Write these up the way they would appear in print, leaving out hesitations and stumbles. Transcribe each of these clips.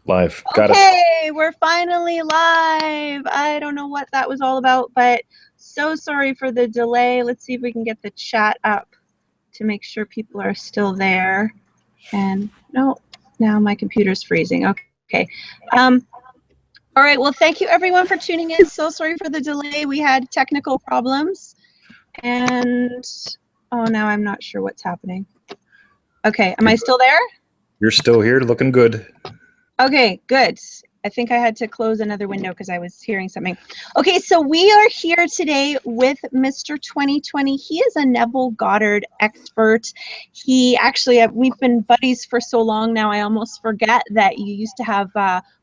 Live. Got it. Okay, we're finally live. I don't know what that was all about, but so sorry for the delay. Let's see if we can get the chat up to make sure people are still there. And no, now my computer's freezing. Okay. All right, well, thank you everyone for tuning in. So sorry for the delay. We had technical problems. And, oh, now I'm not sure what's happening. Okay, am I still there? You're still here, looking good. Okay, good. I think I had to close another window because I was hearing something. Okay, so we are here today with Mr. 2020. He is a Neville Goddard expert. He actually, we've been buddies for so long now, I almost forget that you used to have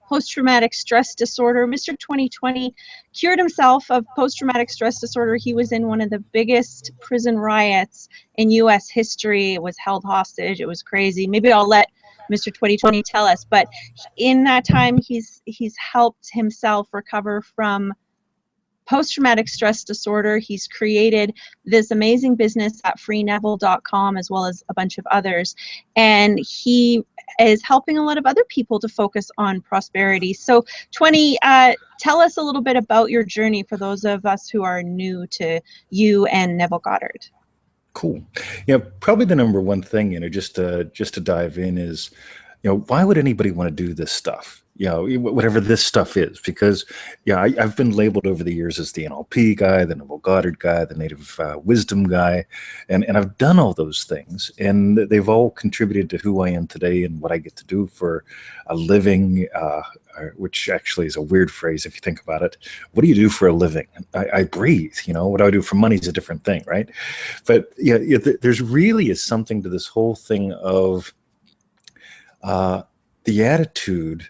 post-traumatic stress disorder. Mr. 2020 cured himself of post-traumatic stress disorder. He was in one of the biggest prison riots in U.S. history. It was held hostage. It was crazy. Maybe I'll let Mr. 2020 tell us, but in that time he's helped himself recover from post-traumatic stress disorder. He's created this amazing business at freeneville.com as well as a bunch of others, and he is helping a lot of other people to focus on prosperity. So 20, tell us a little bit about your journey for those of us who are new to you and Neville Goddard. Cool. Yeah, probably the number one thing, just to dive in is, why would anybody want to do this stuff? Whatever this stuff is, because I've been labeled over the years as the NLP guy, the Neville Goddard guy, the native wisdom guy, and I've done all those things, and they've all contributed to who I am today and what I get to do for a living, which actually is a weird phrase if you think about it. What do you do for a living? I breathe. What do I do for money is a different thing, right? But there's really is something to this whole thing of the attitude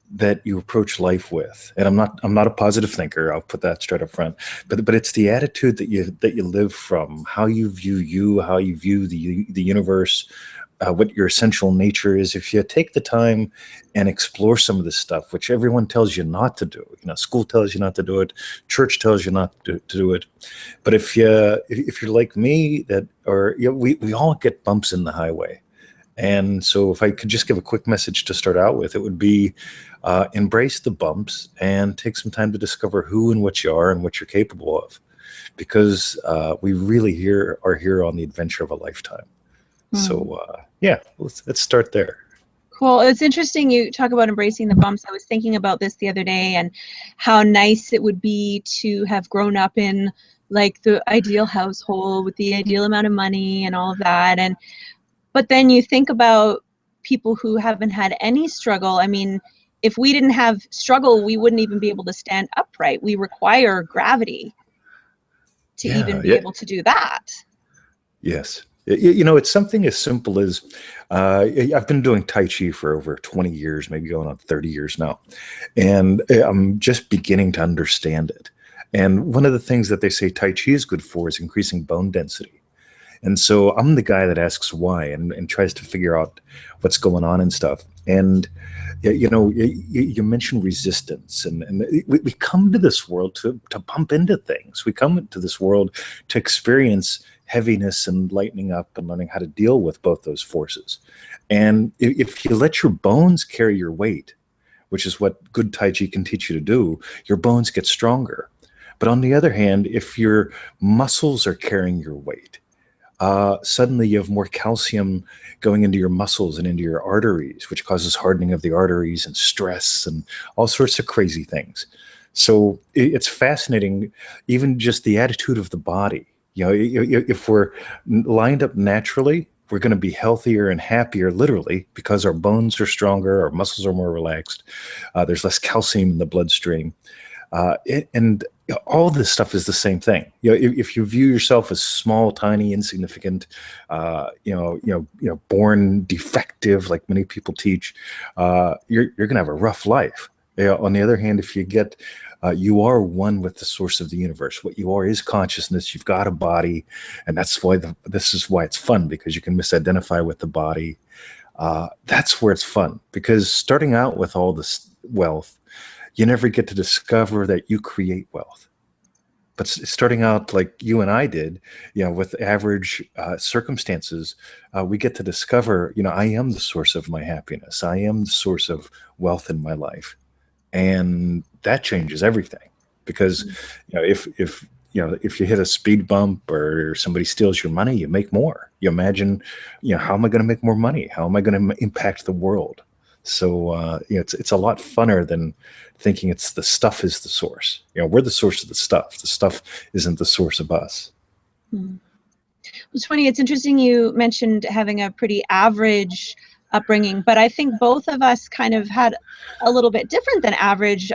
that you approach life with. And I'm not a positive thinker. I'll put that straight up front. But it's the attitude that you live from, how you view how you view the universe, what your essential nature is. If you take the time and explore some of this stuff, which everyone tells you not to do, school tells you not to do it, church tells you not to do it. But if you're like me, we all get bumps in the highway. And so if I could just give a quick message to start out with, it would be embrace the bumps and take some time to discover who and what you are and what you're capable of, because we really are here on the adventure of a lifetime. So let's start there. Cool. It's interesting you talk about embracing the bumps. I was thinking about this the other day and how nice it would be to have grown up in like the ideal household with the ideal amount of money and all of that. But then you think about people who haven't had any struggle. I mean, if we didn't have struggle, we wouldn't even be able to stand upright. We require gravity to even be able to do that. Yes. It's something as simple as I've been doing Tai Chi for over 20 years, maybe going on 30 years now. And I'm just beginning to understand it. And one of the things that they say Tai Chi is good for is increasing bone density. And so I'm the guy that asks why and tries to figure out what's going on and stuff. And, you mentioned resistance, and we come to this world to bump into things. We come into this world to experience heaviness and lightening up and learning how to deal with both those forces. And if you let your bones carry your weight, which is what good Tai Chi can teach you to do, your bones get stronger. But on the other hand, if your muscles are carrying your weight, suddenly you have more calcium going into your muscles and into your arteries, which causes hardening of the arteries and stress and all sorts of crazy things. So it's fascinating, even just the attitude of the body. If we're lined up naturally, we're going to be healthier and happier, literally, because our bones are stronger, our muscles are more relaxed, there's less calcium in the bloodstream. And all this stuff is the same thing. If you view yourself as small, tiny, insignificant, born defective, like many people teach, you're going to have a rough life. On the other hand, if you get, you are one with the source of the universe. What you are is consciousness. You've got a body, and that's why this is why it's fun, because you can misidentify with the body. That's where it's fun, because starting out with all this wealth, you never get to discover that you create wealth. But starting out like you and I did, with average circumstances, we get to discover, I am the source of my happiness. I am the source of wealth in my life. And that changes everything, because, if you hit a speed bump or somebody steals your money, you make more. You imagine, how am I going to make more money? How am I going to impact the world? So, it's a lot funner than thinking it's the stuff is the source. We're the source of the stuff. The stuff isn't the source of us. It's funny. It's interesting you mentioned having a pretty average upbringing, but I think both of us kind of had a little bit different than average.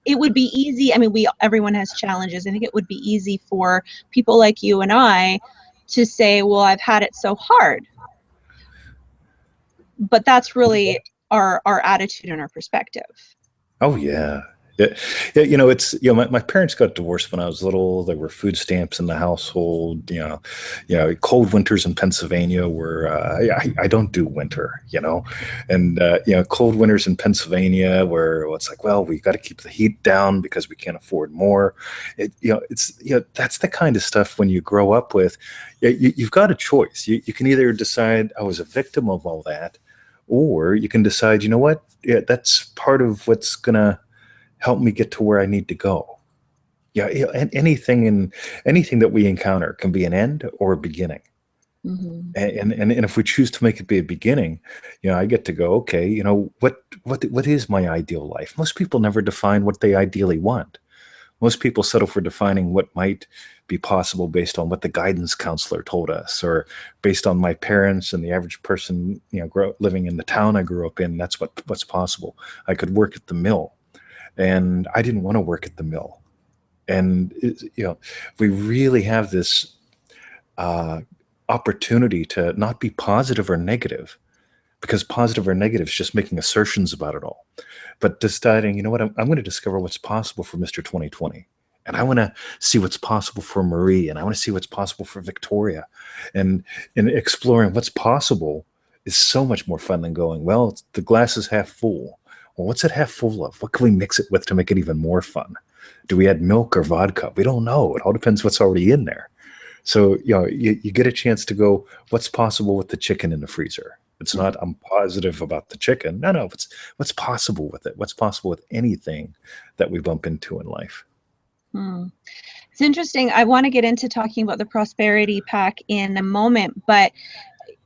It would be easy. I mean, everyone has challenges. I think it would be easy for people like you and I to say, well, I've had it so hard. But that's really our attitude and our perspective. Oh, yeah. My parents got divorced when I was little. There were food stamps in the household. Cold winters in Pennsylvania were. I don't do winter. And cold winters in Pennsylvania where it's like, well, we got to keep the heat down because we can't afford more. That's the kind of stuff when you grow up with. You've got a choice. You can either decide I was a victim of all that, or you can decide, you know what? Yeah, that's part of what's gonna help me get to where I need to go. And anything that we encounter can be an end or a beginning. And if we choose to make it be a beginning, I get to go, okay, what is my ideal life? Most people never define what they ideally want. Most people settle for defining what might be possible based on what the guidance counselor told us, or based on my parents and the average person, living in the town I grew up in. That's what's possible. I could work at the mill, and I didn't want to work at the mill. And we really have this opportunity to not be positive or negative, because positive or negative is just making assertions about it all. But deciding, you know what, I'm going to discover what's possible for Mr. 2020. And I want to see what's possible for Marie, and I want to see what's possible for Victoria. And exploring what's possible is so much more fun than going, well, the glass is half full. Well, what's it half full of? What can we mix it with to make it even more fun? Do we add milk or vodka? We don't know. It all depends what's already in there. So, you get a chance to go, what's possible with the chicken in the freezer? It's not, I'm positive about the chicken. No, what's possible with it? What's possible with anything that we bump into in life? It's interesting. I want to get into talking about the Prosperity Pact in a moment, but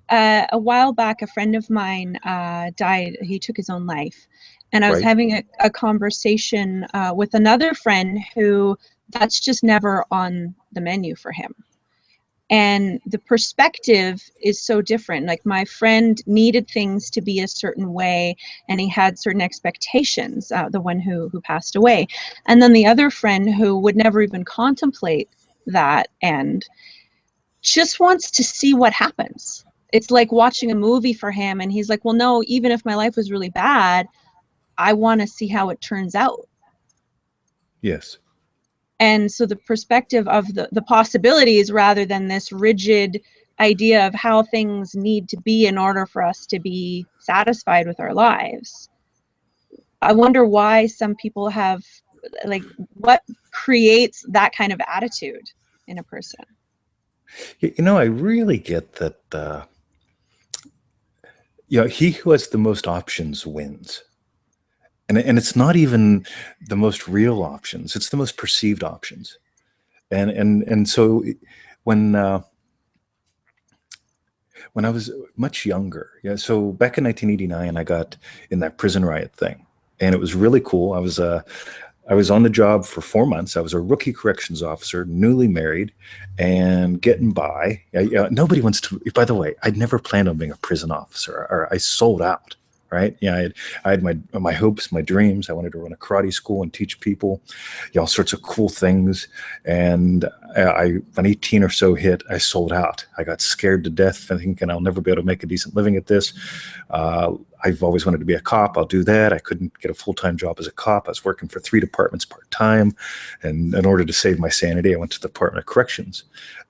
a while back, a friend of mine died. He took his own life. And I was having a conversation with another friend who that's just never on the menu for him. And the perspective is so different. Like, my friend needed things to be a certain way, and he had certain expectations, the one who passed away. And then the other friend, who would never even contemplate that and just wants to see what happens. It's like watching a movie for him, and he's like, well, no, even if my life was really bad, I want to see how it turns out. Yes. And so the perspective of the possibilities, rather than this rigid idea of how things need to be in order for us to be satisfied with our lives. I wonder why some people have, like, what creates that kind of attitude in a person? I really get that, he who has the most options wins. And it's not even the most real options; it's the most perceived options. And so when I was much younger, so back in 1989, I got in that prison riot thing, and it was really cool. I was on the job for 4 months. I was a rookie corrections officer, newly married, and getting by. Nobody wants to. By the way, I'd never planned on being a prison officer, or I sold out. Right? I had my hopes, my dreams. I wanted to run a karate school and teach people, all sorts of cool things. And when 18 or so hit, I sold out. I got scared to death, thinking I'll never be able to make a decent living at this. I've always wanted to be a cop. I'll do that. I couldn't get a full-time job as a cop. I was working for 3 departments part-time. And in order to save my sanity, I went to the Department of Corrections.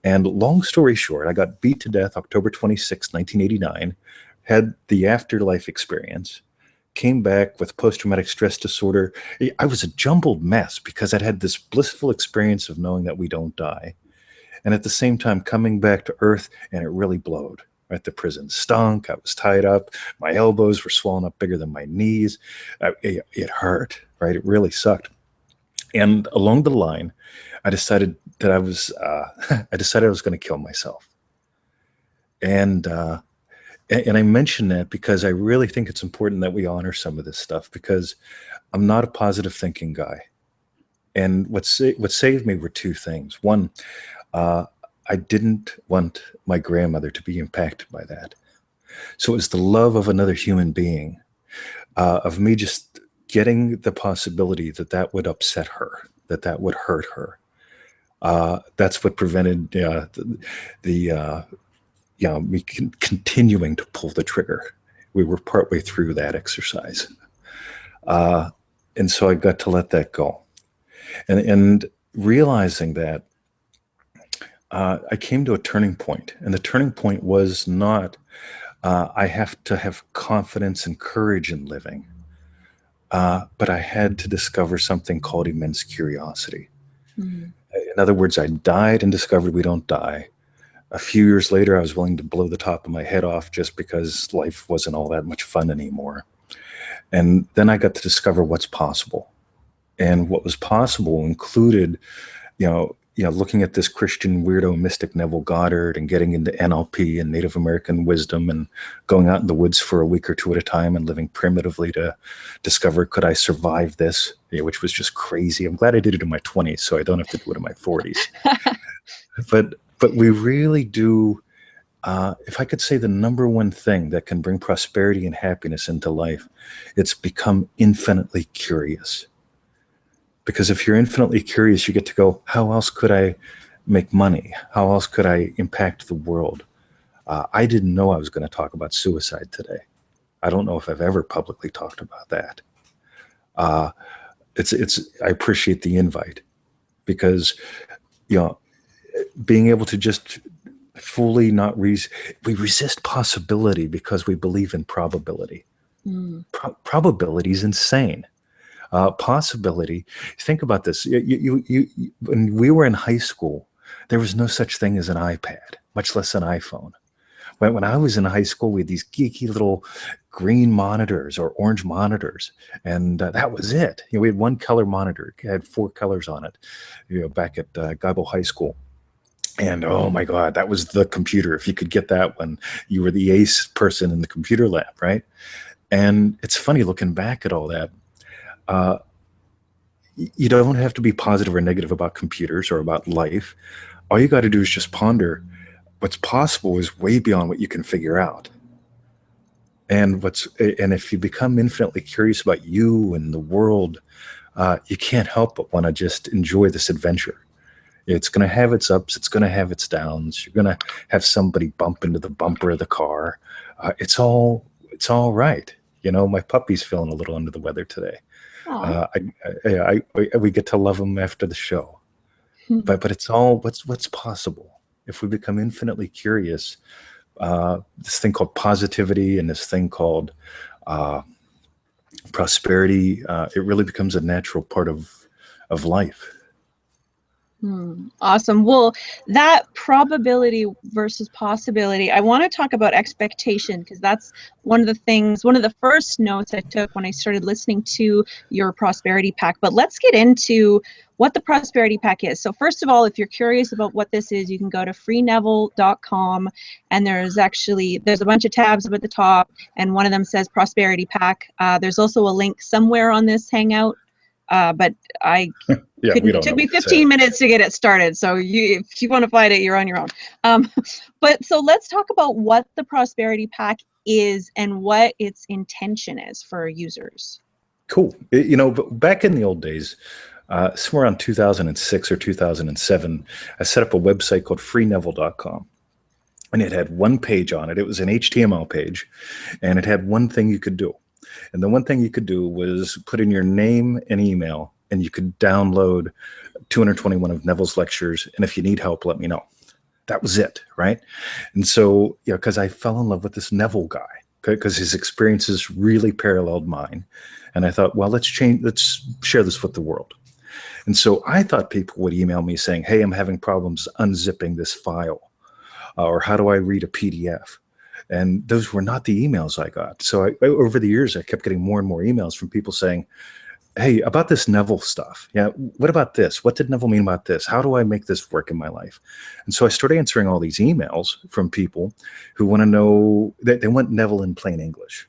And long story short, I got beat to death October 26, 1989. Had the afterlife experience, came back with post-traumatic stress disorder. I was a jumbled mess because I'd had this blissful experience of knowing that we don't die. And at the same time, coming back to earth, and it really blowed. Right? The prison stunk. I was tied up. My elbows were swollen up bigger than my knees. It hurt, right? It really sucked. And along the line, I decided that I was going to kill myself. And I mention that because I really think it's important that we honor some of this stuff, because I'm not a positive thinking guy. And what saved me were two things. One, I didn't want my grandmother to be impacted by that. So it was the love of another human being, of me just getting the possibility that that would upset her, that would hurt her. That's what prevented me continuing to pull the trigger. We were partway through that exercise. And so I got to let that go. And realizing that, I came to a turning point. And the turning point was not, I have to have confidence and courage in living, but I had to discover something called immense curiosity. Mm-hmm. In other words, I died and discovered we don't die. A few years later, I was willing to blow the top of my head off just because life wasn't all that much fun anymore. And then I got to discover what's possible. And what was possible included, looking at this Christian weirdo mystic Neville Goddard and getting into NLP and Native American wisdom and going out in the woods for a week or two at a time and living primitively to discover, could I survive this? Which was just crazy. I'm glad I did it in my 20s, so I don't have to do it in my 40s. But we really do, if I could say the number one thing that can bring prosperity and happiness into life, it's become infinitely curious. Because if you're infinitely curious, you get to go, how else could I make money? How else could I impact the world? I didn't know I was going to talk about suicide today. I don't know if I've ever publicly talked about that. I appreciate the invite, because, being able to just fully not we resist possibility because we believe in probability. Probability is insane. Possibility. Think about this. When we were in high school, there was no such thing as an iPad, much less an iPhone. When I was in high school, we had these geeky little green monitors or orange monitors, and that was it. We had one color monitor. It had 4 colors on it. Back at Guybo High School. And oh my God, that was the computer. If you could get that one, you were the ace person in the computer lab, right? And it's funny looking back at all that. You don't have to be positive or negative about computers or about life. All you got to do is just ponder what's possible is way beyond what you can figure out. And if you become infinitely curious about you and the world, you can't help but want to just enjoy this adventure. It's going to have its ups. It's going to have its downs. You're going to have somebody bump into the bumper of the car. It's all right. My puppy's feeling a little under the weather today. We get to love them after the show, but it's all what's possible if we become infinitely curious. This thing called positivity and this thing called prosperity, it really becomes a natural part of life. Awesome. Well, that probability versus possibility, I want to talk about expectation, because that's one of the first notes I took when I started listening to your Prosperity Pack. But let's get into what the Prosperity Pack is. So first of all, if you're curious about what this is, you can go to freeneville.com, and there's a bunch of tabs up at the top, and one of them says Prosperity Pack. There's also a link somewhere on this Hangout. But it took me 15 minutes to get it started. So if you want to find it, you're on your own. But so let's talk about what the Prosperity Pack is and what its intention is for users. Cool. Back in the old days, somewhere around 2006 or 2007, I set up a website called freeneville.com. And it had one page on it. It was an HTML page, and it had one thing you could do. And the one thing you could do was put in your name and email, and you could download 221 of Neville's lectures. And if you need help, let me know. That was it, right? And so, because I fell in love with this Neville guy. because his experiences really paralleled mine. And I thought, well, let's share this with the world. And so I thought people would email me saying, hey, I'm having problems unzipping this file, or how do I read a PDF? And those were not the emails I got. So over the years, I kept getting more and more emails from people saying, hey, about this Neville stuff. Yeah, what about this? What did Neville mean about this? How do I make this work in my life? And so I started answering all these emails from people who want to know, they want Neville in plain English.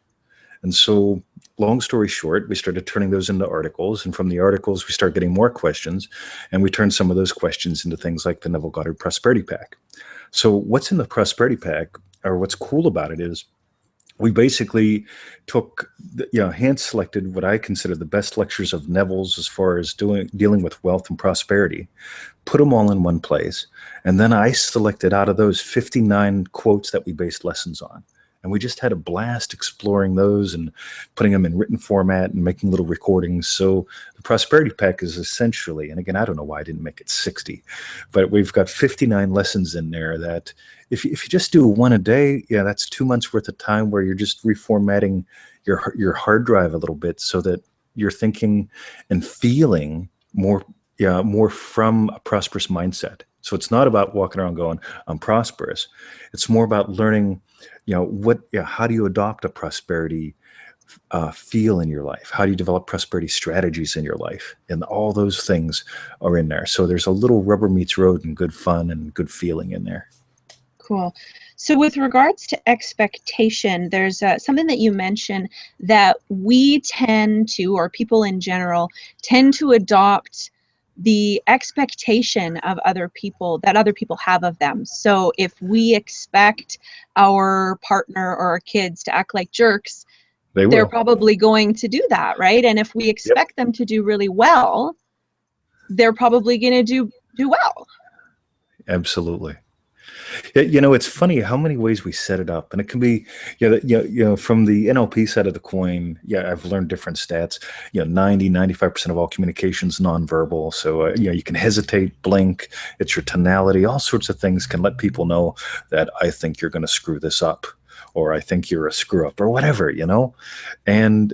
And so long story short, we started turning those into articles. And from the articles, we started getting more questions. And we turned some of those questions into things like the Neville Goddard Prosperity Pack. So what's in the Prosperity Pack, or what's cool about it, is we basically took, hand-selected what I consider the best lectures of Neville's as far as dealing with wealth and prosperity, put them all in one place, and then I selected out of those 59 quotes that we based lessons on. And we just had a blast exploring those and putting them in written format and making little recordings. So the Prosperity Pack is essentially, and again, I don't know why I didn't make it 60, but we've got 59 lessons in there that if you just do one a day, yeah, that's 2 months worth of time where you're just reformatting your hard drive a little bit so that you're thinking and feeling more from a prosperous mindset. So it's not about walking around going, I'm prosperous. It's more about learning, how do you adopt a prosperity feel in your life? How do you develop prosperity strategies in your life? And all those things are in there. So there's a little rubber meets road and good fun and good feeling in there. Cool. So with regards to expectation, there's something that you mentioned that we tend to, or people in general, tend to adopt the expectation of other people that other people have of them. So if we expect our partner or our kids to act like jerks, they're probably going to do that, right? And if we expect them to do really well, they're probably going to do well. Absolutely. It's funny how many ways we set it up, and it can be, from the NLP side of the coin. Yeah, I've learned different stats. 95% of all communications nonverbal. So you can hesitate, blink. It's your tonality. All sorts of things can let people know that I think you're going to screw this up, or I think you're a screw up, or whatever. And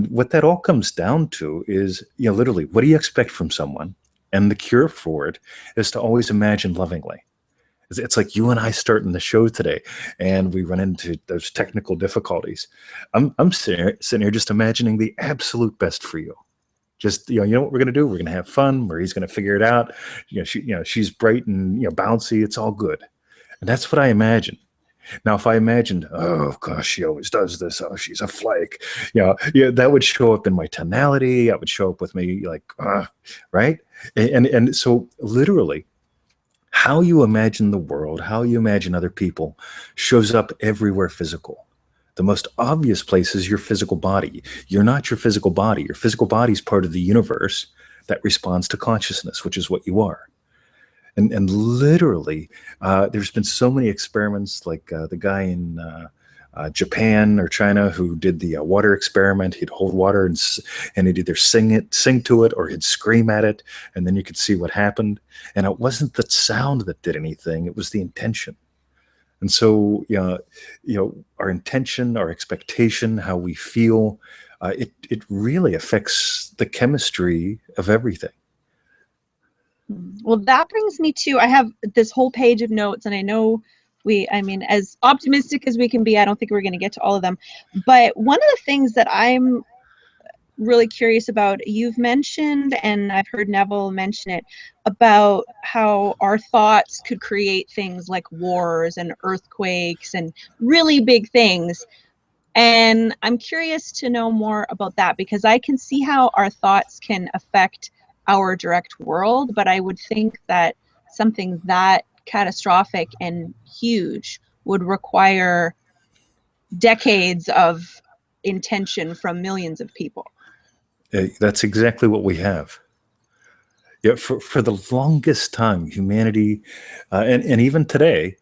what that all comes down to is, literally, what do you expect from someone? And the cure for it is to always imagine lovingly. It's like you and I starting the show today, and we run into those technical difficulties. I'm sitting here just imagining the absolute best for you. Just you know what we're gonna do? We're gonna have fun. Marie's gonna figure it out. She's bright and bouncy. It's all good, and that's what I imagine. Now, if I imagined, oh gosh, she always does this. Oh, she's a flake. That would show up in my tonality. That would show up with me like, right? And so literally, how you imagine the world, how you imagine other people shows up everywhere physical. The most obvious place is your physical body. You're not your physical body. Your physical body is part of the universe that responds to consciousness, which is what you are. And literally, there's been so many experiments, like the guy in Japan or China who did the water experiment. He'd hold water and he'd either sing to it, or he'd scream at it, and then you could see what happened. And it wasn't the sound that did anything; it was the intention. And so, our intention, our expectation, how we feel, it really affects the chemistry of everything. Well, that brings me to, I have this whole page of notes, and I know as optimistic as we can be, I don't think we're going to get to all of them. But one of the things that I'm really curious about, you've mentioned, and I've heard Neville mention it, about how our thoughts could create things like wars and earthquakes and really big things. And I'm curious to know more about that, because I can see how our thoughts can affect our direct world, but I would think that something that catastrophic and huge would require decades of intention from millions of people. That's exactly what we have. Yeah, for the longest time, humanity, and even today,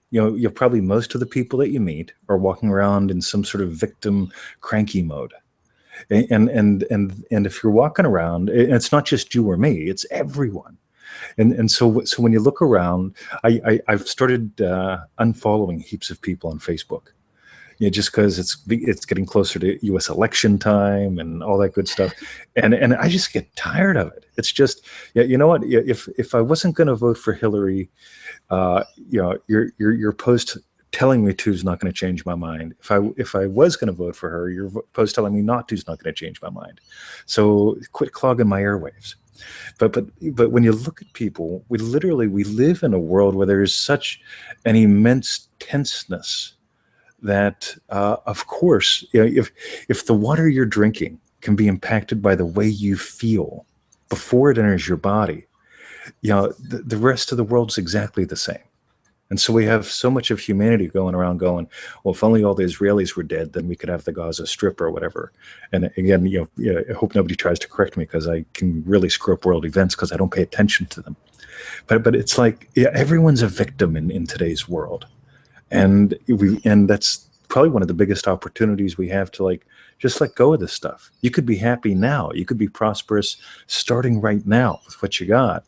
probably most of the people that you meet are walking around in some sort of victim, cranky mode. And if you're walking around, it's not just you or me; it's everyone. And so when you look around, I've started unfollowing heaps of people on Facebook. just because it's getting closer to U.S. election time and all that good stuff, and I just get tired of it. It's just, you know what? If I wasn't going to vote for Hillary, your post telling me to is not going to change my mind. If I was going to vote for her, your post telling me not to is not going to change my mind. So quit clogging my airwaves. But when you look at people, we live in a world where there is such an immense tenseness that, of course, if the water you're drinking can be impacted by the way you feel before it enters your body, the rest of the world's exactly the same. And so we have so much of humanity going around going, well, if only all the Israelis were dead, then we could have the Gaza Strip or whatever. And again, I hope nobody tries to correct me, because I can really screw up world events because I don't pay attention to them. But it's like, everyone's a victim in today's world. And that's probably one of the biggest opportunities we have to just let go of this stuff. You could be happy now. You could be prosperous starting right now with what you got.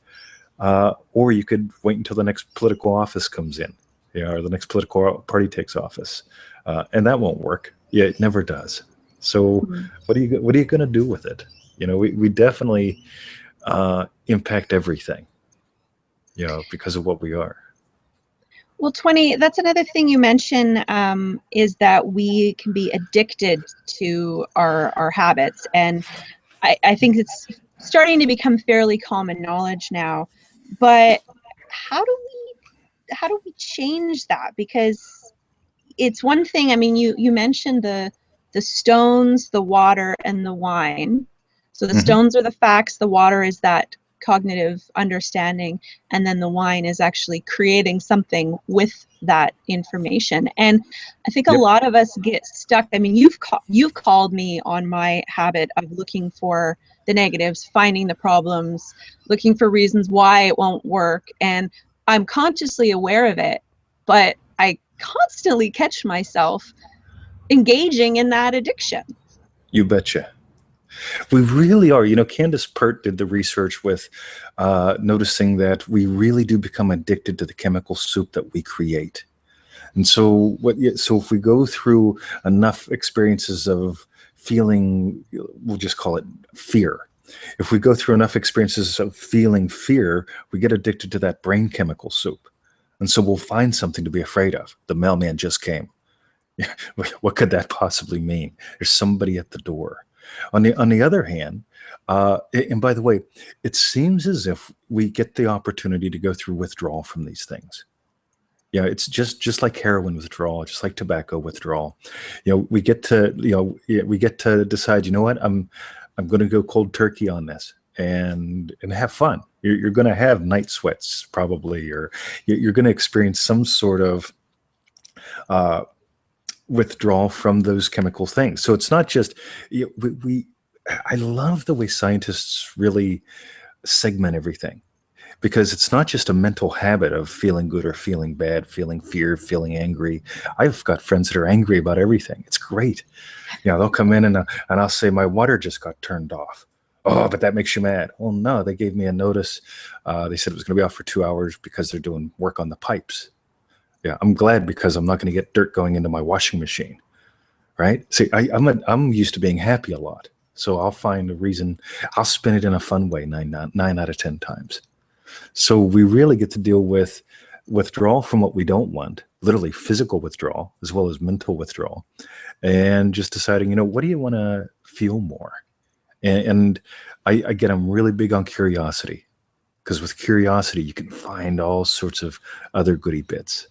Or you could wait until the next political office comes in, or the next political party takes office, and that won't work. Yeah, it never does. So, what are you going to do with it? We definitely impact everything, because of what we are. Well, 20, that's another thing you mentioned, is that we can be addicted to our habits, and I think it's starting to become fairly common knowledge now. But how do we change that? Because it's one thing. I mean, you mentioned the stones, the water, and the wine. So the stones are the facts, the water is that cognitive understanding, and then the wine is actually creating something with that information. And I think a lot of us get stuck. I mean, you've called me on my habit of looking for the negatives, finding the problems, looking for reasons why it won't work, and I'm consciously aware of it, but I constantly catch myself engaging in that addiction. You betcha. We really are. Candace Pert did the research with noticing that we really do become addicted to the chemical soup that we create. And so if we go through enough experiences of feeling, we'll just call it fear. If we go through enough experiences of feeling fear, we get addicted to that brain chemical soup. And so we'll find something to be afraid of. The mailman just came. What could that possibly mean? There's somebody at the door. On the other hand, and by the way, it seems as if we get the opportunity to go through withdrawal from these things. It's just like heroin withdrawal, just like tobacco withdrawal. We get to decide, what, I'm going to go cold turkey on this and have fun. You're going to have night sweats probably, or you're going to experience some sort of withdrawal from those chemical things. So it's not just, I love the way scientists really segment everything, because it's not just a mental habit of feeling good or feeling bad, feeling fear, feeling angry. I've got friends that are angry about everything. It's great. They'll come in and I'll say, my water just got turned off. Oh, but that makes you mad. Well, no, they gave me a notice. They said it was going to be off for 2 hours because they're doing work on the pipes. Yeah, I'm glad, because I'm not going to get dirt going into my washing machine, right? See, I'm used to being happy a lot, so I'll find a reason. I'll spin it in a fun way 9 out of 10 times. So we really get to deal with withdrawal from what we don't want, literally physical withdrawal as well as mental withdrawal, and just deciding, what do you want to feel more? And I'm really big on curiosity, because with curiosity you can find all sorts of other goodie bits.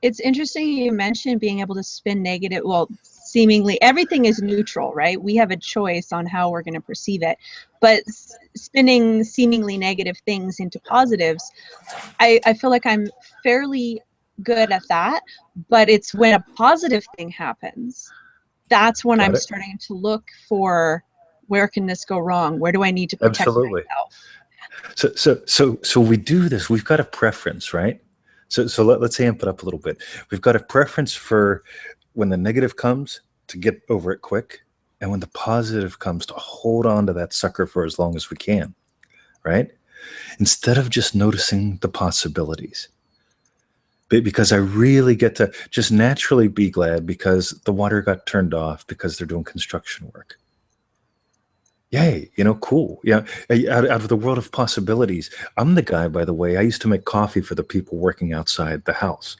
It's interesting you mentioned being able to spin negative. Well, seemingly everything is neutral, right? We have a choice on how we're going to perceive it. But spinning seemingly negative things into positives, I feel like I'm fairly good at that. But it's when a positive thing happens, that's when I'm starting to look for, where can this go wrong? Where do I need to protect myself? So we do this. We've got a preference, right? So let's amp it up a little bit. We've got a preference for when the negative comes to get over it quick, and when the positive comes to hold on to that sucker for as long as we can, right? Instead of just noticing the possibilities. because I really get to just naturally be glad because the water got turned off because they're doing construction work. Yay, cool. Yeah, out of the world of possibilities. I'm the guy, by the way, I used to make coffee for the people working outside the house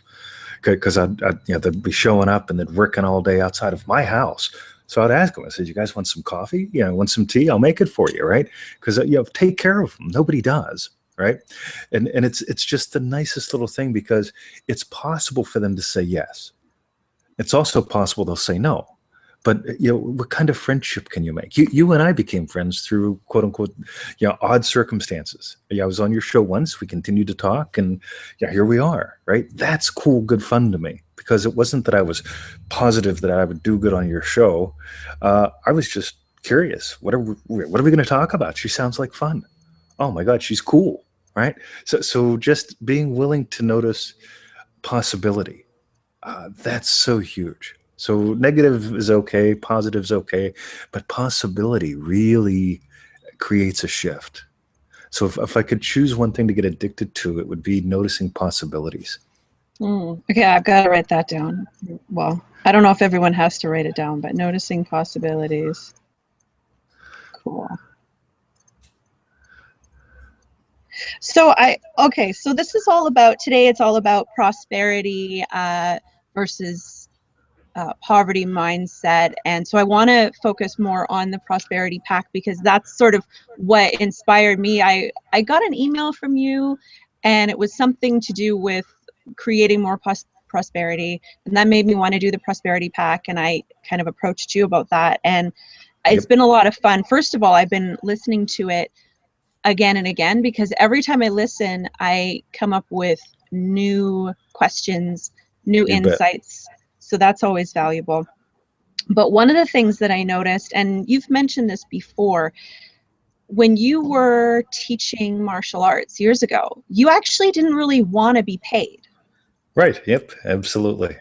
because they'd be showing up and they'd working all day outside of my house. So I'd ask them, I said, you guys want some coffee? Want some tea? I'll make it for you, right? Because, take care of them. Nobody does, right? And it's just the nicest little thing because it's possible for them to say yes. It's also possible they'll say no. But what kind of friendship can you make? You and I became friends through quote unquote, odd circumstances. I was on your show once. We continued to talk, and here we are. Right? That's cool, good fun to me because it wasn't that I was positive that I would do good on your show. I was just curious. What are we going to talk about? She sounds like fun. Oh my God, she's cool. Right? So just being willing to notice possibility. That's so huge. So negative is okay, positive is okay, but possibility really creates a shift. So if I could choose one thing to get addicted to, it would be noticing possibilities. Okay, I've got to write that down. Well, I don't know if everyone has to write it down, but noticing possibilities. Cool. So so this is all about, today it's all about prosperity versus poverty mindset. And so I want to focus more on the prosperity pact because that's sort of what inspired me. I got an email from you and it was something to do with creating more prosperity. And that made me want to do the prosperity pact. And I kind of approached you about that. And it's been a lot of fun. First of all, I've been listening to it again and again because every time I listen, I come up with new questions, new insights. So that's always valuable. But one of the things that I noticed, and you've mentioned this before, when you were teaching martial arts years ago, you actually didn't really want to be paid. Right. Yep. Absolutely.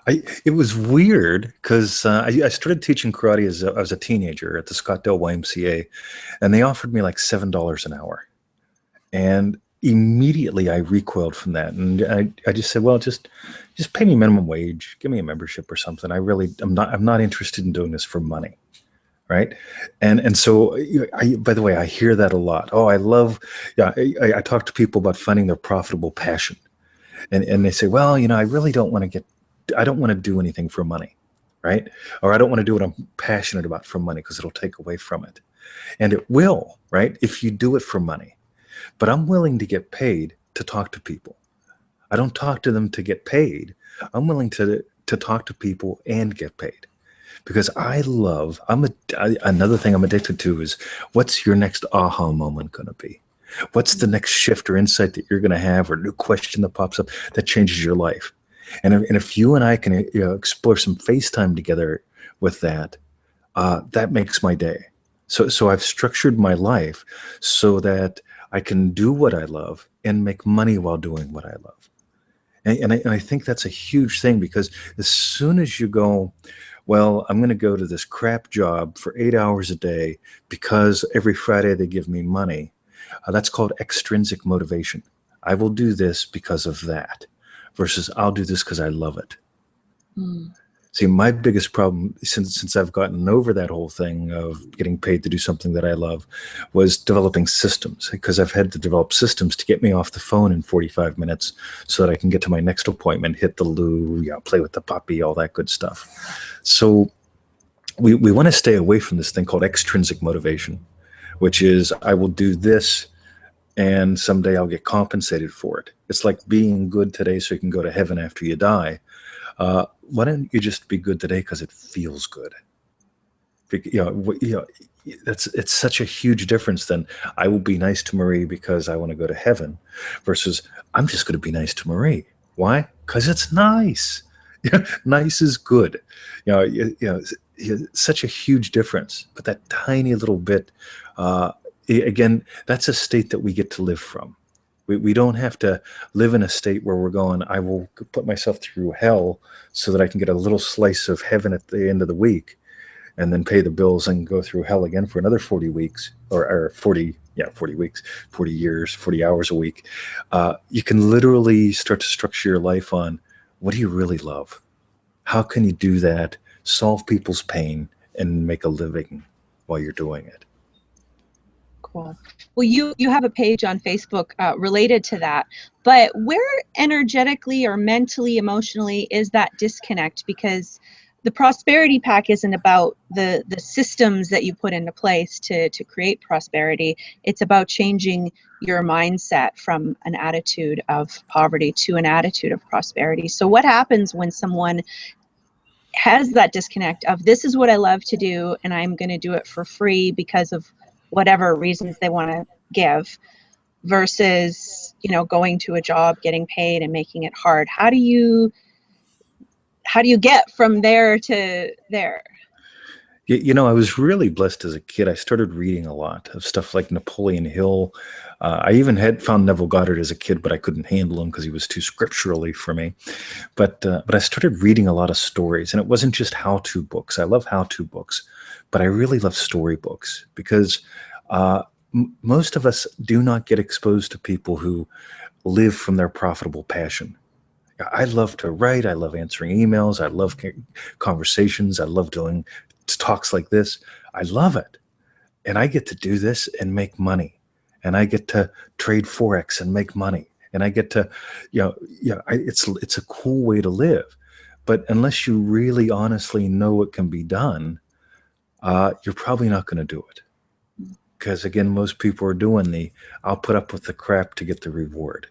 It was weird because I started teaching karate as I was a teenager at the Scottsdale YMCA, and they offered me like $7 an hour. And immediately I recoiled from that, and I just said, well, just pay me minimum wage, give me a membership or something. I'm not interested in doing this for money, right? And so by the way, I hear that a lot. Oh, I talk to people about finding their profitable passion, and they say, well, I really don't want to do anything for money, right? Or I don't want to do what I'm passionate about for money because it'll take away from it, and it will, right? If you do it for money. But I'm willing to get paid to talk to people. I don't talk to them to get paid. I'm willing to talk to people and get paid because another thing I'm addicted to is what's your next aha moment going to be? What's the next shift or insight that you're going to have or new question that pops up that changes your life? And if you and I can explore some FaceTime together with that, that makes my day. So I've structured my life so that I can do what I love and make money while doing what I love. And I think that's a huge thing because as soon as you go, well, I'm going to go to this crap job for 8 hours a day because every Friday they give me money, that's called extrinsic motivation. I will do this because of that versus I'll do this because I love it. See, my biggest problem since I've gotten over that whole thing of getting paid to do something that I love was developing systems, because I've had to develop systems to get me off the phone in 45 minutes so that I can get to my next appointment, hit the loo, play with the puppy, all that good stuff. So we want to stay away from this thing called extrinsic motivation, which is I will do this and someday I'll get compensated for it. It's like being good today so you can go to heaven after you die. Why don't you just be good today because it feels good? It's such a huge difference than I will be nice to Marie because I want to go to heaven versus I'm just going to be nice to Marie. Why? Because it's nice. Nice is good. Such a huge difference. But that tiny little bit, again, that's a state that we get to live from. We don't have to live in a state where we're going, I will put myself through hell so that I can get a little slice of heaven at the end of the week and then pay the bills and go through hell again for another 40 weeks or 40 40 weeks, 40 years, 40 hours a week. You can literally start to structure your life on, what do you really love? How can you do that, solve people's pain, and make a living while you're doing it? Cool. Well, you have a page on Facebook related to that, but where energetically or mentally, emotionally is that disconnect? Because the prosperity pack isn't about the systems that you put into place to create prosperity. It's about changing your mindset from an attitude of poverty to an attitude of prosperity. So what happens when someone has that disconnect of, this is what I love to do and I'm going to do it for free because of whatever reasons they want to give, versus, you know, going to a job, getting paid and making it hard? How do you get from there to there? You know, I was really blessed as a kid. I started reading a lot of stuff like Napoleon Hill. I even had found Neville Goddard as a kid, but I couldn't handle him because he was too scripturally for me. But I started reading a lot of stories, and it wasn't just how-to books. I love how-to books, but I really love story books because most of us do not get exposed to people who live from their profitable passion. I love to write. I love answering emails. I love conversations. I love doing talks like this. I love it. And I get to do this and make money. And I get to trade Forex and make money. And I get to, it's a cool way to live. But unless you really honestly know it can be done, you're probably not going to do it. Because again, most people are doing I'll put up with the crap to get the reward.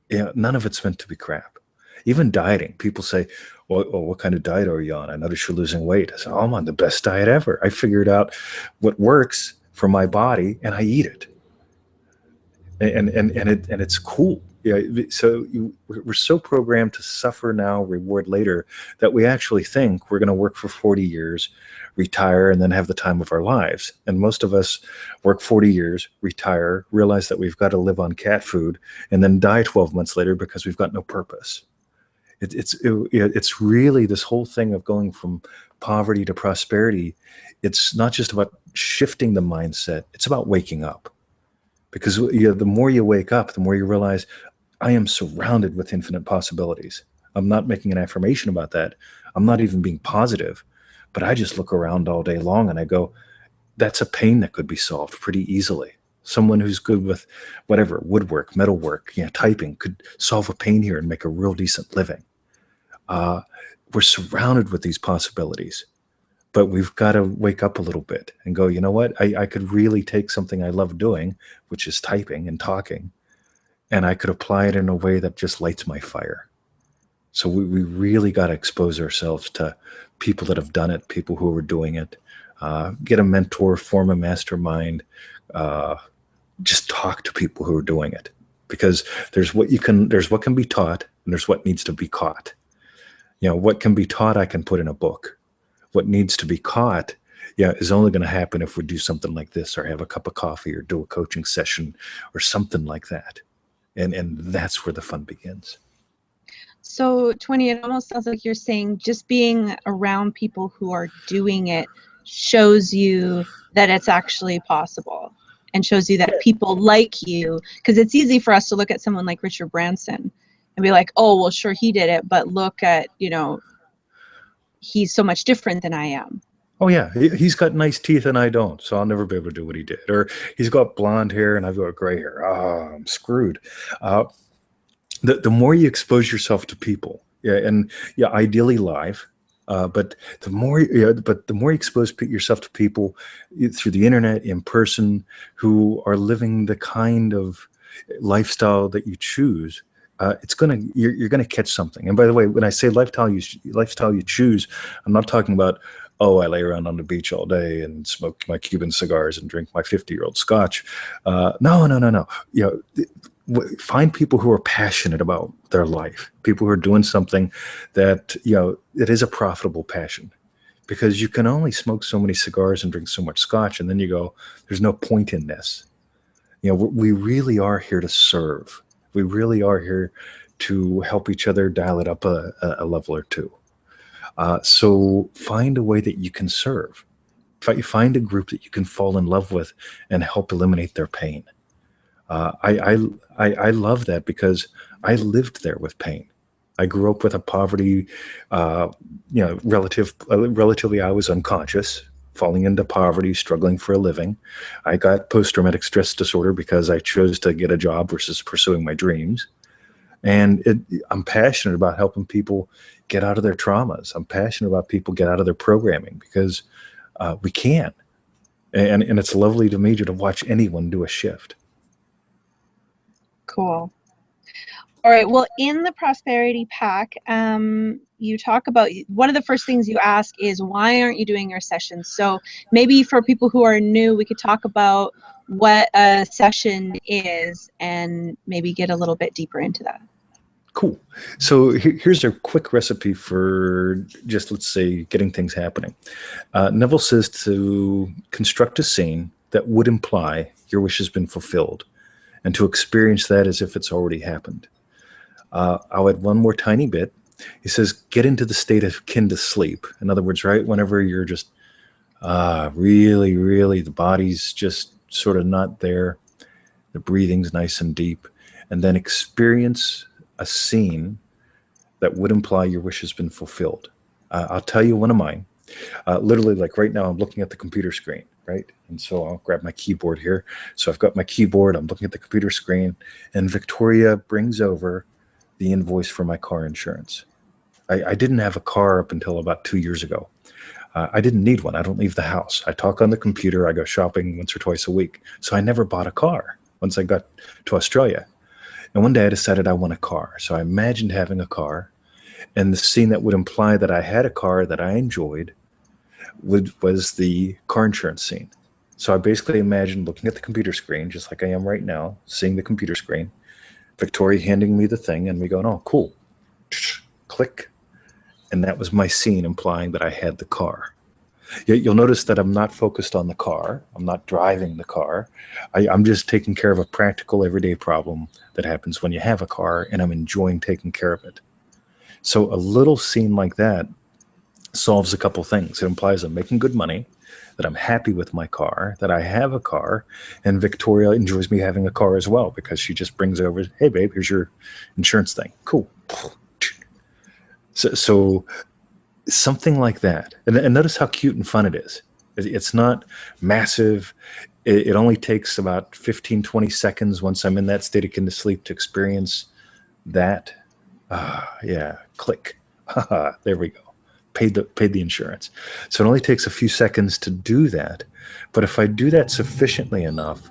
None of it's meant to be crap. Even dieting, people say, well, what kind of diet are you on? I notice you're losing weight. I say, oh, I'm on the best diet ever. I figured out what works for my body and I eat it. And it's cool. So we're so programmed to suffer now, reward later, that we actually think we're going to work for 40 years, retire, and then have the time of our lives. And most of us work 40 years, retire, realize that we've got to live on cat food, and then die 12 months later because we've got no purpose. It's really this whole thing of going from poverty to prosperity. It's not just about shifting the mindset. It's about waking up. Because the more you wake up, the more you realize, I am surrounded with infinite possibilities. I'm not making an affirmation about that. I'm not even being positive. But I just look around all day long and I go, that's a pain that could be solved pretty easily. Someone who's good with whatever, woodwork, metalwork, typing, could solve a pain here and make a real decent living. We're surrounded with these possibilities. But we've got to wake up a little bit and go, you know what? I could really take something I love doing, which is typing and talking, and I could apply it in a way that just lights my fire. So we really got to expose ourselves to people that have done it, people who are doing it. Get a mentor, form a mastermind. Just talk to people who are doing it, because there's what can be taught, and there's what needs to be caught. What can be taught, I can put in a book. What needs to be caught, is only going to happen if we do something like this, or have a cup of coffee, or do a coaching session, or something like that. And that's where the fun begins. So, 20, it almost sounds like you're saying just being around people who are doing it shows you that it's actually possible, and shows you that people like you, because it's easy for us to look at someone like Richard Branson and be like, oh, well, sure, he did it, but look at, he's so much different than I am. Oh yeah, he's got nice teeth and I don't, so I'll never be able to do what he did. Or he's got blonde hair and I've got gray hair. I'm screwed. The more you expose yourself to people, ideally live, but the more you expose yourself to people through the internet, in person, who are living the kind of lifestyle that you choose, you're gonna catch something. And by the way, when I say lifestyle you choose, I'm not talking about, oh, I lay around on the beach all day and smoke my Cuban cigars and drink my 50-year-old scotch. No. Find people who are passionate about their life, people who are doing something that, it is a profitable passion, because you can only smoke so many cigars and drink so much scotch. And then you go, there's no point in this. We really are here to serve. We really are here to help each other dial it up a level or two. So find a way that you can serve. Find a group that you can fall in love with and help eliminate their pain. I love that because I lived there with pain. I grew up with a poverty, relatively I was unconscious, falling into poverty, struggling for a living. I got post-traumatic stress disorder because I chose to get a job versus pursuing my dreams. And I'm passionate about helping people get out of their traumas. I'm passionate about people get out of their programming because we can. And it's lovely to me to watch anyone do a shift. Cool. All right. Well, in the Prosperity Pack, you talk about, one of the first things you ask is, why aren't you doing your sessions? So maybe for people who are new, we could talk about what a session is and maybe get a little bit deeper into that. Cool. So here's a quick recipe for just, let's say, getting things happening. Neville says to construct a scene that would imply your wish has been fulfilled and to experience that as if it's already happened. I'll add one more tiny bit. He says, get into the state akin to sleep. In other words, right, whenever you're just really, the body's just sort of not there, the breathing's nice and deep, and then experience a scene that would imply your wish has been fulfilled. I'll tell you one of mine. Literally, like right now, I'm looking at the computer screen, right? And so I'll grab my keyboard here. So I've got my keyboard, I'm looking at the computer screen, and Victoria brings over the invoice for my car insurance. I didn't have a car up until about 2 years ago. I didn't need one. I don't leave the house. I talk on the computer. I go shopping once or twice a week. So I never bought a car once I got to Australia. And one day I decided I want a car. So I imagined having a car, and the scene that would imply that I had a car that I enjoyed was the car insurance scene. So I basically imagined looking at the computer screen, just like I am right now, seeing the computer screen, Victoria handing me the thing, and me going, oh, cool, click. And that was my scene implying that I had the car. You'll notice that I'm not focused on the car. I'm not driving the car. I'm just taking care of a practical everyday problem that happens when you have a car, and I'm enjoying taking care of it. So a little scene like that solves a couple things. It implies I'm making good money, that I'm happy with my car, that I have a car, and Victoria enjoys me having a car as well because she just brings over, hey, babe, here's your insurance thing. Cool. So something like that. And notice how cute and fun it is. It's not massive. It only takes about 15, 20 seconds once I'm in that state akin to sleep to experience that. Yeah, click. There we go. Paid the insurance. So it only takes a few seconds to do that. But if I do that sufficiently enough,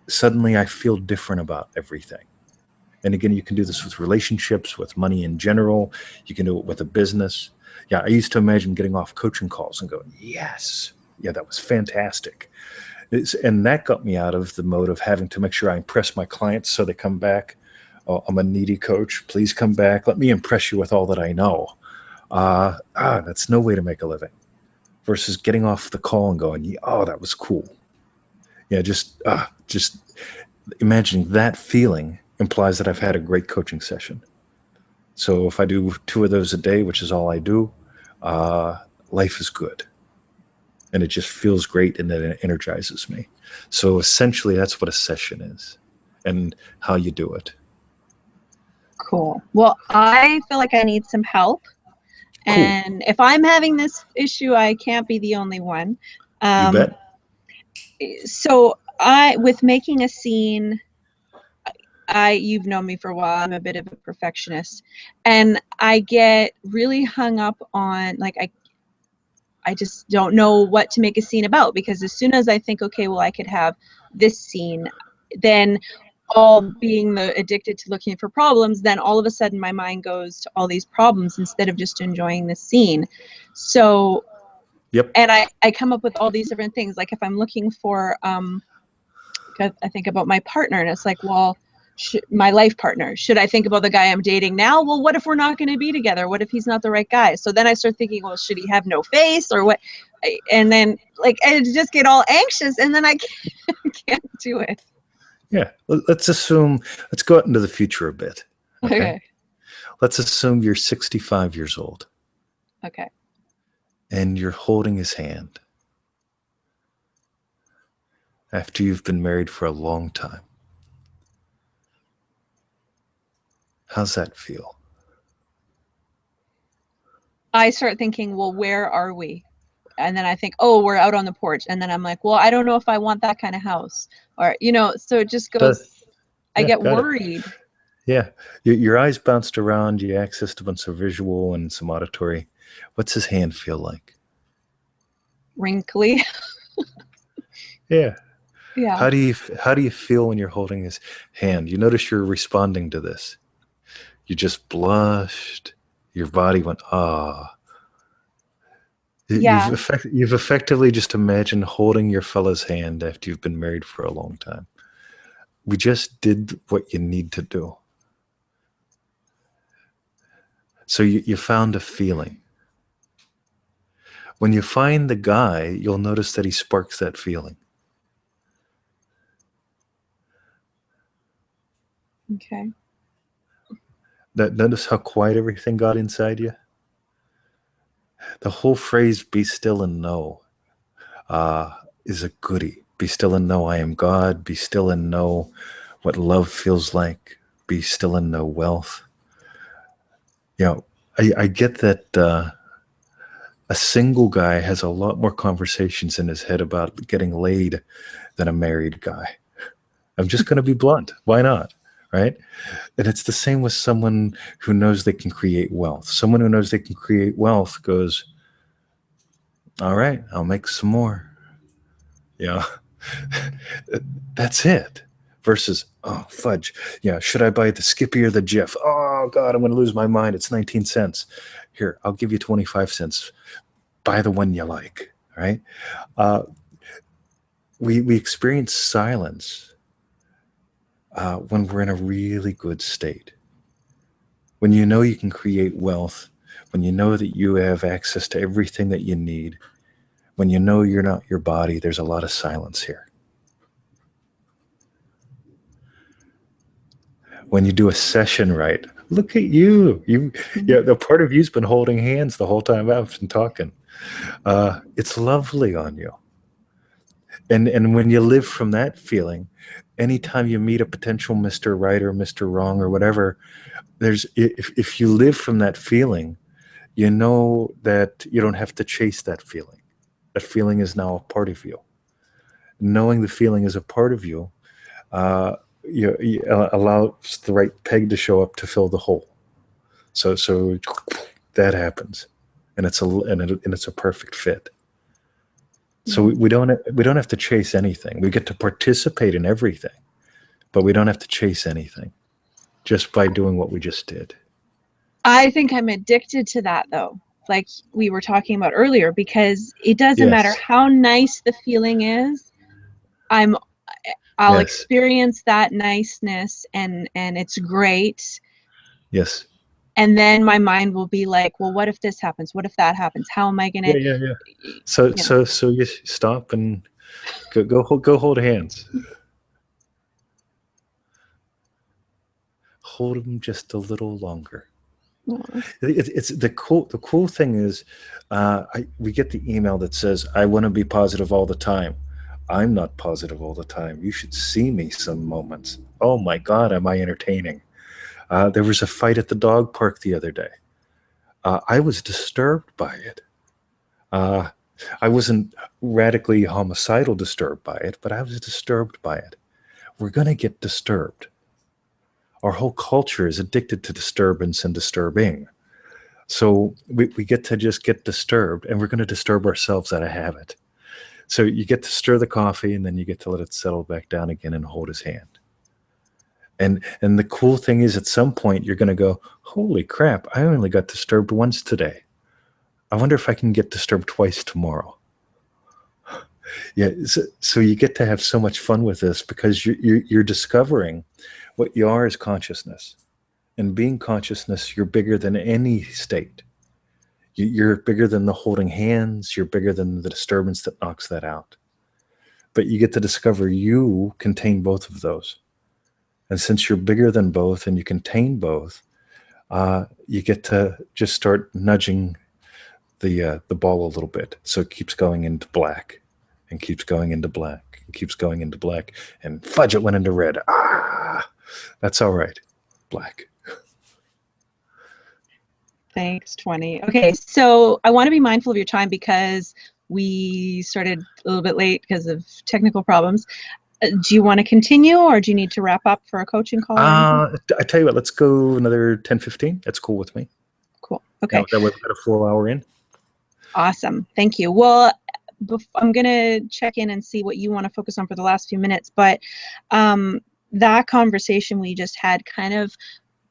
suddenly I feel different about everything. And again, you can do this with relationships, with money in general. You can do it with a business. Yeah, I used to imagine getting off coaching calls and going, yes, yeah, that was fantastic. And that got me out of the mode of having to make sure I impress my clients so they come back. Oh, I'm a needy coach. Please come back. Let me impress you with all that I know. That's no way to make a living. Versus getting off the call and going, oh, that was cool. Yeah, just imagining that feeling implies that I've had a great coaching session. So if I do 2 of those a day, which is all I do, life is good. And it just feels great, and then it energizes me. So essentially, that's what a session is and how you do it. Cool. Well, I feel like I need some help. Cool. And if I'm having this issue, I can't be the only one. You bet. So with making a scene, you've known me for a while. I'm a bit of a perfectionist, and I get really hung up on, like, I just don't know what to make a scene about, because as soon as I think, okay, well, I could have this scene, then all being the addicted to looking for problems, then all of a sudden my mind goes to all these problems instead of just enjoying the scene. So, yep. And I come up with all these different things. Like if I'm looking for, I think about my partner, and it's like, well, my life partner, should I think about the guy I'm dating now? Well, what if we're not going to be together? What if he's not the right guy? So then I start thinking, well, should he have no face or what? And then I just get all anxious, and then I can't do it. Yeah, let's go out into the future a bit. Okay. Let's assume you're 65 years old. Okay. And you're holding his hand. after you've been married for a long time? How's that feel? I start thinking, well, where are we? And then I think, oh, we're out on the porch. And then I'm like, well, I don't know if I want that kind of house. Or, so it just goes, I Yeah, get got it. worried. Yeah, your eyes bounced around. You accessed a bunch of visual and some auditory. What's his hand feel like? Wrinkly. Yeah. Yeah. How do you feel when you're holding his hand? You notice you're responding to this. You just blushed. Your body went, ah. Yeah. You've effectively just imagined holding your fella's hand after you've been married for a long time. We just did what you need to do. So you found a feeling. When you find the guy, you'll notice that he sparks that feeling. Okay. Notice how quiet everything got inside you? The whole phrase, be still and know, is a goodie. Be still and know I am God. Be still and know what love feels like. Be still and know wealth. I get that a single guy has a lot more conversations in his head about getting laid than a married guy. I'm just going to be blunt. Why not? Right? And it's the same with someone who knows they can create wealth. Someone who knows they can create wealth goes, all right, I'll make some more. That's it. Versus, oh, fudge. Yeah, should I buy the Skippy or the Jif? Oh, God, I'm going to lose my mind. It's 19 cents. Here, I'll give you 25 cents. Buy the one you like, right? We experience silence when we're in a really good state. When you know you can create wealth, when you know that you have access to everything that you need, when you know you're not your body, there's a lot of silence here. When you do a session right, look at you. The part of you's been holding hands the whole time I've been talking. It's lovely on you. And when you live from that feeling, anytime you meet a potential Mr. Right or Mr. Wrong or whatever, if you live from that feeling, you know that you don't have to chase that feeling. That feeling is now a part of you. Knowing the feeling is a part of you, you allows the right peg to show up to fill the hole. So that happens, and it's a perfect fit. So we don't have to chase anything. We get to participate in everything, but we don't have to chase anything just by doing what we just did. I think I'm addicted to that, though, like we were talking about earlier, because it doesn't matter how nice the feeling is. I'll experience that niceness, and it's great. Yes. And then my mind will be like, well, what if this happens? What if that happens? How am I gonna? Yeah. So you stop and go hold hands. Hold them just a little longer. It's the cool thing is, we get the email that says, I want to be positive all the time. I'm not positive all the time. You should see me some moments. Oh my God, am I entertaining? There was a fight at the dog park the other day. I was disturbed by it. I wasn't radically homicidal disturbed by it, but I was disturbed by it. We're going to get disturbed. Our whole culture is addicted to disturbance and disturbing. So we get to just get disturbed, and we're going to disturb ourselves out of habit. So you get to stir the coffee, and then you get to let it settle back down again and hold his hand. And the cool thing is, at some point, you're going to go, holy crap, I only got disturbed once today. I wonder if I can get disturbed twice tomorrow. Yeah, so you get to have so much fun with this, because you're discovering what you are is consciousness. And being consciousness, you're bigger than any state. You're bigger than the holding hands. You're bigger than the disturbance that knocks that out. But you get to discover you contain both of those. And since you're bigger than both and you contain both, you get to just start nudging the ball a little bit, so it keeps going into black and keeps going into black and keeps going into black, and fudge, it went into red. That's all right. Black. Thanks, 20. Okay, so I want to be mindful of your time because we started a little bit late because of technical problems. Do you want to continue, or do you need to wrap up for a coaching call? I tell you what, let's go another 10, 15. That's cool with me. Cool. Okay. That way we've got a full hour in. Awesome. Thank you. Well, I'm going to check in and see what you want to focus on for the last few minutes, but that conversation we just had kind of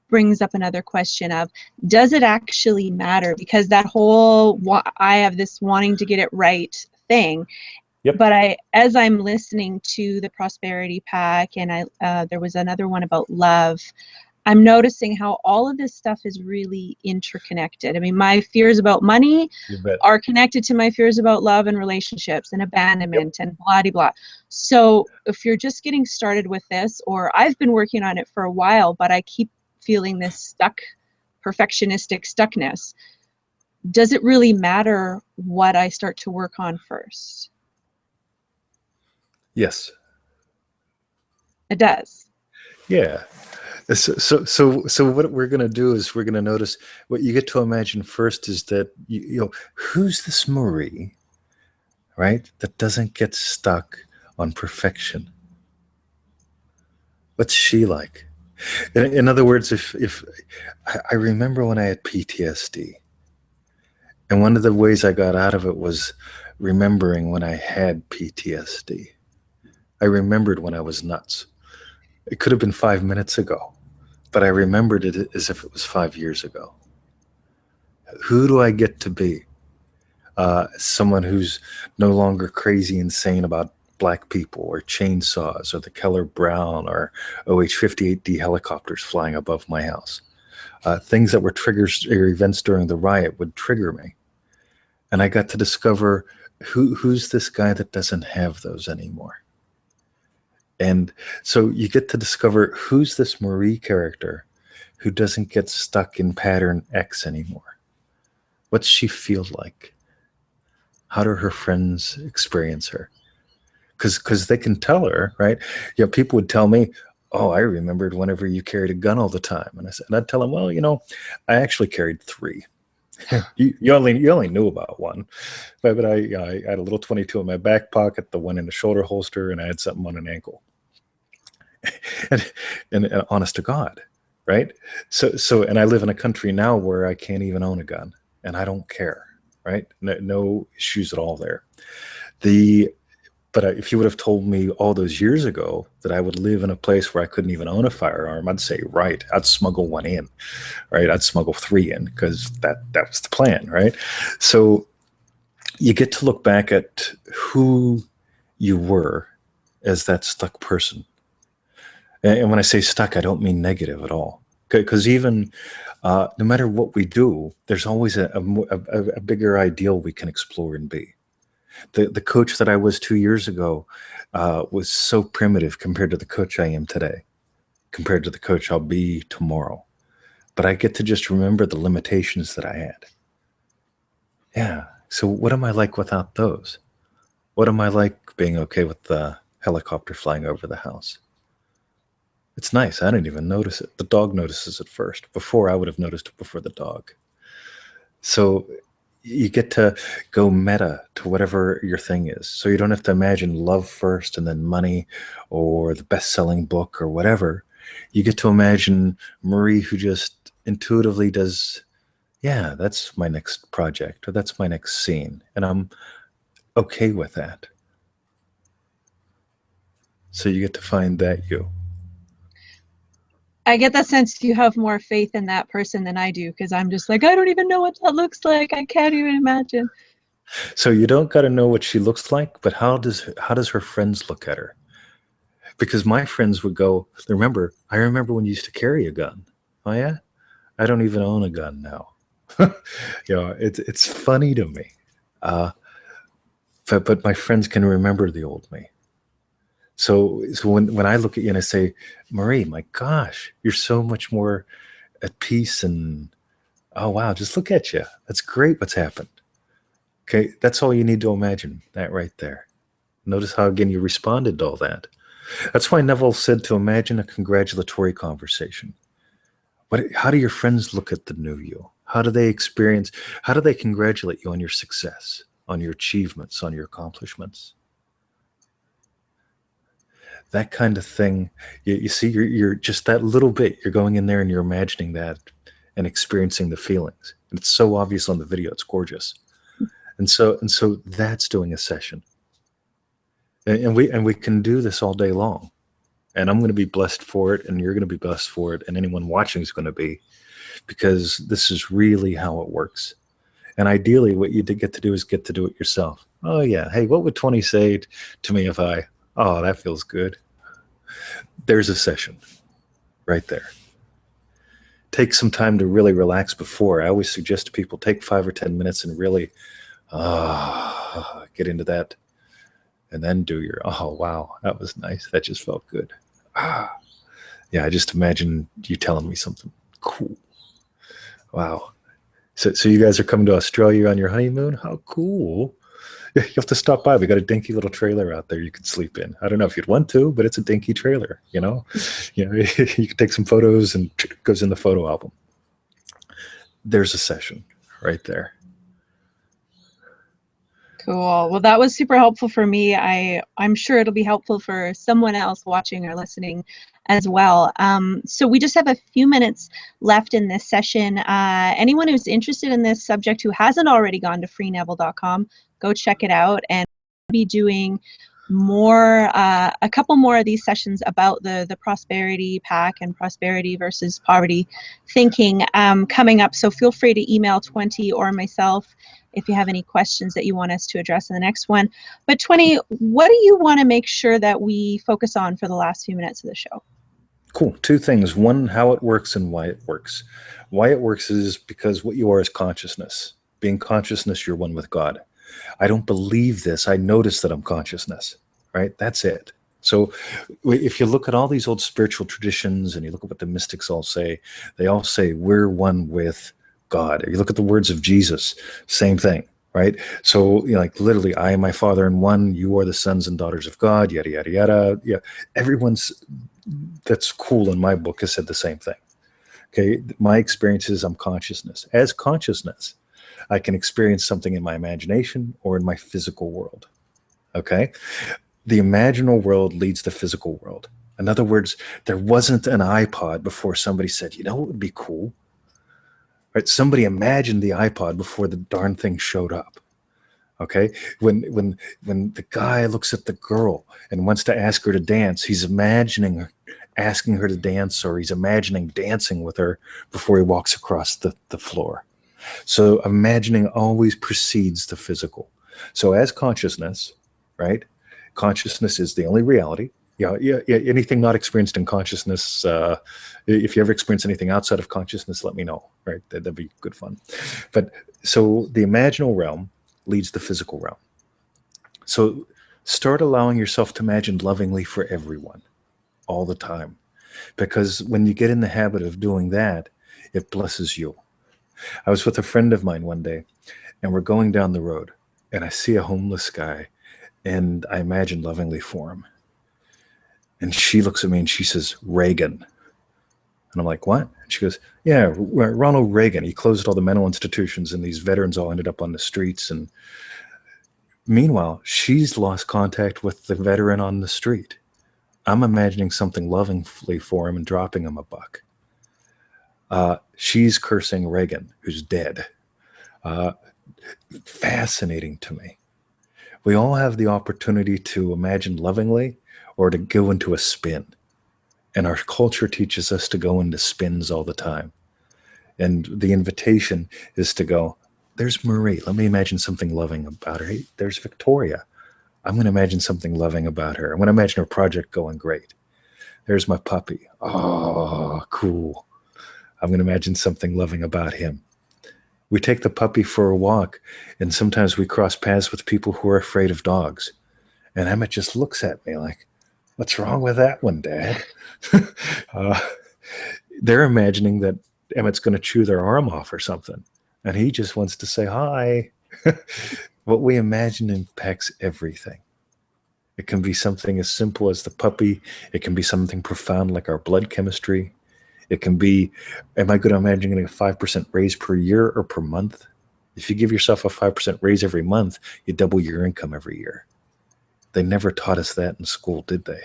brings up another question of, does it actually matter? Because that whole I have this wanting to get it right thing. Yep. But as I'm listening to the Prosperity Pact, and there was another one about love, I'm noticing how all of this stuff is really interconnected. I mean, my fears about money are connected to my fears about love and relationships and abandonment and blah, blah, blah. So if you're just getting started with this, or I've been working on it for a while, but I keep feeling this perfectionistic stuckness, does it really matter what I start to work on first? Yes. It does. Yeah. So what we're going to do is we're going to notice, what you get to imagine first is that, you know, who's this Marie, right, that doesn't get stuck on perfection? What's she like? In other words, if I remember when I had PTSD, and one of the ways I got out of it was remembering when I had PTSD. I remembered when I was nuts. It could have been 5 minutes ago, but I remembered it as if it was 5 years ago. Who do I get to be? Someone who's no longer crazy insane about black people or chainsaws or the Keller Brown or OH-58D helicopters flying above my house. Things that were triggers or events during the riot would trigger me. And I got to discover who's this guy that doesn't have those anymore. And so you get to discover who's this Marie character who doesn't get stuck in pattern X anymore. What's she feel like? How do her friends experience her? Because they can tell her, right? You know, people would tell me, oh, I remembered whenever you carried a gun all the time. And I'd tell them, well, you know, I actually carried 3. you only knew about 1, but I had a little 22 in my back pocket, the one in the shoulder holster, and I had something on an ankle. and honest to God, right? So, and I live in a country now where I can't even own a gun, and I don't care, right? No issues at all there. But if you would have told me all those years ago that I would live in a place where I couldn't even own a firearm, I'd say, right, I'd smuggle 1 in, right? I'd smuggle 3 in, because that was the plan, right? So you get to look back at who you were as that stuck person. And when I say stuck, I don't mean negative at all. Because even no matter what we do, there's always a bigger ideal we can explore and be. The coach that I was 2 years ago was so primitive compared to the coach I am today, compared to the coach I'll be tomorrow. But I get to just remember the limitations that I had. Yeah. So what am I like without those? What am I like being okay with the helicopter flying over the house? It's nice. I didn't even notice it. The dog notices it first. Before, I would have noticed it before the dog. So you get to go meta to whatever your thing is. So you don't have to imagine love first and then money or the best-selling book or whatever. You get to imagine Marie who just intuitively does, yeah, that's my next project or that's my next scene. And I'm okay with that. So you get to find that you. I get that sense you have more faith in that person than I do, because I'm just like, I don't even know what that looks like. I can't even imagine. So you don't got to know what she looks like, but how does her friends look at her? Because my friends would go, I remember when you used to carry a gun. Oh yeah? I don't even own a gun now. You know, it's funny to me. But my friends can remember the old me. So when I look at you and I say, Marie, my gosh, you're so much more at peace, and oh wow, just look at you. That's great what's happened. Okay, that's all you need to imagine, that right there. Notice how, again, you responded to all that. That's why Neville said to imagine a congratulatory conversation. How do your friends look at the new you? How do they congratulate you on your success, on your achievements, on your accomplishments? That kind of thing. You see, you're just that little bit, you're going in there and you're imagining that and experiencing the feelings. And it's so obvious on the video, it's gorgeous. And so that's doing a session. And we can do this all day long. And I'm going to be blessed for it, and you're going to be blessed for it, and anyone watching is going to be, because this is really how it works. And ideally, what you get to do is get to do it yourself. Oh yeah, hey, what would 20 say to me if oh, that feels good. There's a session right there. Take some time to really relax before. I always suggest to people, take 5 or 10 minutes and really get into that. And then do your, oh, wow, that was nice. That just felt good. Yeah, I just imagine you telling me something cool. Wow. So you guys are coming to Australia on your honeymoon? How cool. You have to stop by. We got a dinky little trailer out there you can sleep in. I don't know if you'd want to, but it's a dinky trailer, you know? You can take some photos and it goes in the photo album. There's a session right there. Cool. Well, that was super helpful for me. I'm sure it'll be helpful for someone else watching or listening as well. So we just have a few minutes left in this session. Anyone who's interested in this subject who hasn't already gone to freeneville.com, go check it out, and be doing more, a couple more of these sessions about the prosperity pact and prosperity versus poverty thinking coming up. So feel free to email 20 or myself if you have any questions that you want us to address in the next one. But 20, what do you want to make sure that we focus on for the last few minutes of the show? Cool. 2 things. One, how it works and why it works. Why it works is because what you are is consciousness. Being consciousness, you're one with God. I don't believe this. I notice that I'm consciousness, right? That's it. So if you look at all these old spiritual traditions and you look at what the mystics all say, they all say we're one with God. You look at the words of Jesus, same thing, right? So, like literally, I and my Father in one, you are the sons and daughters of God, yada, yada, yada. Yeah, that's cool in my book has said the same thing. Okay, my experience is I'm consciousness. As consciousness, I can experience something in my imagination or in my physical world. Okay, the imaginal world leads the physical world. In other words, there wasn't an iPod before somebody said, you know what would be cool? Right? Somebody imagined the iPod before the darn thing showed up. Okay, when the guy looks at the girl and wants to ask her to dance, he's imagining asking her to dance, or he's imagining dancing with her before he walks across the floor. So imagining always precedes the physical. So as consciousness, right? Consciousness is the only reality. Yeah. Anything not experienced in consciousness, if you ever experience anything outside of consciousness, let me know, right? That'd be good fun. But so the imaginal realm leads the physical realm. So start allowing yourself to imagine lovingly for everyone all the time. Because when you get in the habit of doing that, it blesses you. I was with a friend of mine one day, and we're going down the road, and I see a homeless guy, and I imagine lovingly for him. And she looks at me and she says, Reagan. And I'm like, what? And she goes, yeah, Ronald Reagan. He closed all the mental institutions, and these veterans all ended up on the streets. And meanwhile, she's lost contact with the veteran on the street. I'm imagining something lovingly for him and dropping him $1. She's cursing Reagan, who's dead. Fascinating to me. We all have the opportunity to imagine lovingly or to go into a spin. And our culture teaches us to go into spins all the time. And the invitation is to go, there's Marie. Let me imagine something loving about her. Hey, there's Victoria. I'm going to imagine something loving about her. I'm going to imagine her project going great. There's my puppy. Oh, cool. I'm going to imagine something loving about him. We take the puppy for a walk, and sometimes we cross paths with people who are afraid of dogs. And Emmett just looks at me like, what's wrong with that one, Dad? They're imagining that Emmett's going to chew their arm off or something, and he just wants to say hi. What we imagine impacts everything. It can be something as simple as the puppy. It can be something profound like our blood chemistry. It can be, am I good at imagining a 5% raise per year or per month? If you give yourself a 5% raise every month, you double your income every year. They never taught us that in school, did they?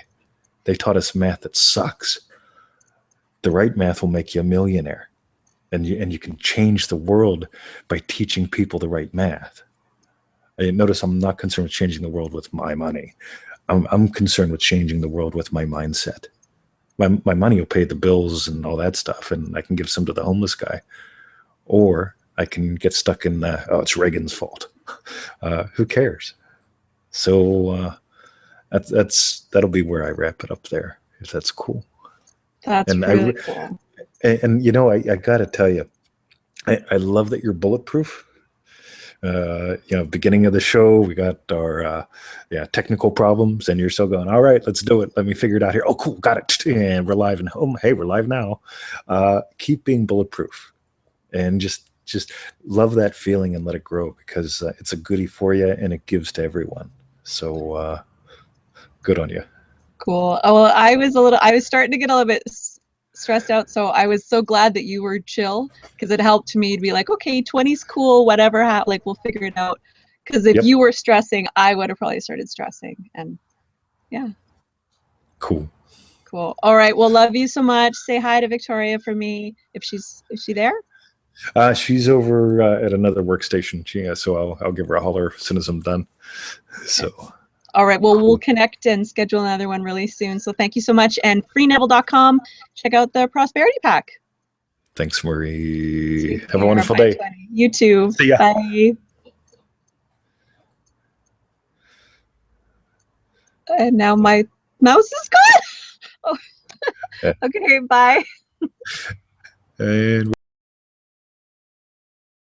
They taught us math that sucks. The right math will make you a millionaire. And you can change the world by teaching people the right math. And notice I'm not concerned with changing the world with my money. I'm concerned with changing the world with my mindset. My money will pay the bills and all that stuff, and I can give some to the homeless guy. Or I can get stuck in, it's Reagan's fault. Who cares? So that'll be where I wrap it up there, if that's cool. That's And really cool. And you know, I got to tell you, I love that you're bulletproof. You know, beginning of the show, we got our technical problems, and you're still going, all right, let's do it. Let me figure it out here. Oh, cool, got it. And we're live and home. Hey, we're live now. Keep being bulletproof, and just love that feeling and let it grow, because it's a goodie for you and it gives to everyone. So good on you. Cool. Oh, well, I was starting to get a little bit stressed out, so I was so glad that you were chill, because it helped me to be like, okay, 20's cool, whatever, like we'll figure it out. Because if you were stressing, I would have probably started stressing. And yeah. Cool. All right. Well, love you so much. Say hi to Victoria for me. Is she there? She's over at another workstation. So I'll give her a holler as soon as I'm done. So. All right. Well, we'll connect and schedule another one really soon. So thank you so much. And freeneville.com. Check out the Prosperity Pack. Thanks, Marie. Have a wonderful day. You too. See ya. Bye. And now my mouse is gone. Oh. Okay. Bye. And